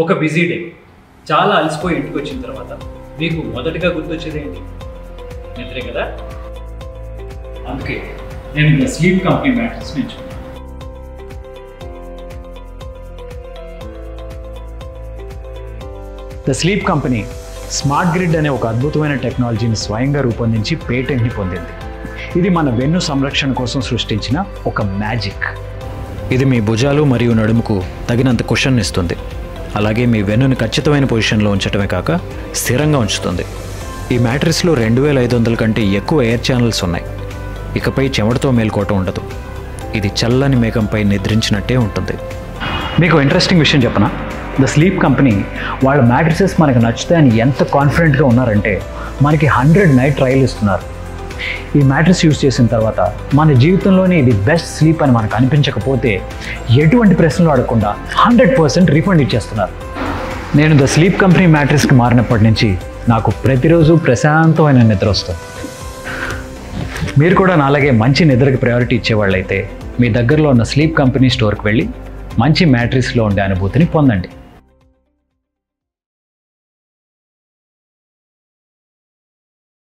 ఒక busy day చాలా అలసిపోయి ఇంటికి వచ్చిన తర్వాత మీకు మొదటగా గుర్తొచ్చేది ఏంటి? నిద్రే కదా. అందుకే నేను ద స్లీప్ కంపెనీ మ్యాట్రెస్ ఎంచుకున్నాను. The sleep company smart grid అనే ఒక అద్భుతమైన టెక్నాలజీని స్వయంగా రూపొందించి పేటెంట్ని పొందింది. ఇది మన వెన్ను సంరక్షణ కోసం సృష్టించిన ఒక మ్యాజిక్. ఇది మీ భుజాలు మరియు నడుముకు తగినంత కుషన్ ఇస్తుంది. అలాగే మీ వెన్నుని ఖచ్చితమైన పొజిషన్లో ఉంచడమే కాక స్థిరంగా ఉంచుతుంది. ఈ మ్యాట్రెస్లో 2500 కంటే ఎక్కువ ఎయిర్ ఛానల్స్ ఉన్నాయి. ఇకపై చెమటతో మేల్కోవటం ఉండదు. ఇది చల్లని మేఘంపై నిద్రించినట్టే ఉంటుంది. మీకు ఇంట్రెస్టింగ్ విషయం చెప్పనా? ద స్లీప్ కంపెనీ వాళ్ళ మ్యాట్రెసెస్ మనకు నచ్చుతాయని ఎంత కాన్ఫిడెంట్గా ఉన్నారంటే మనకి 100 నైట్ ట్రయల్ ఇస్తున్నారు. ఈ మ్యాట్రెస్ యూజ్ చేసిన తర్వాత మన జీవితంలోనే ఇది బెస్ట్ స్లీప్ అని మనకు అనిపించకపోతే ఎటువంటి ప్రశ్నలు అడగకుండా 100% రీఫండ్ ఇచ్చేస్తున్నారు. నేను ద స్లీప్ కంపెనీ మ్యాట్రెస్కి మారినప్పటి నుంచి నాకు ప్రతిరోజు ప్రశాంతమైన నిద్ర వస్తుంది. మీరు కూడా నాలాగే మంచి నిద్రకి ప్రయారిటీ ఇచ్చేవాళ్ళైతే మీ దగ్గరలో ఉన్న స్లీప్ కంపెనీ స్టోర్కి వెళ్ళి మంచి మ్యాట్రెస్లో ఉండే అనుభూతిని పొందండి.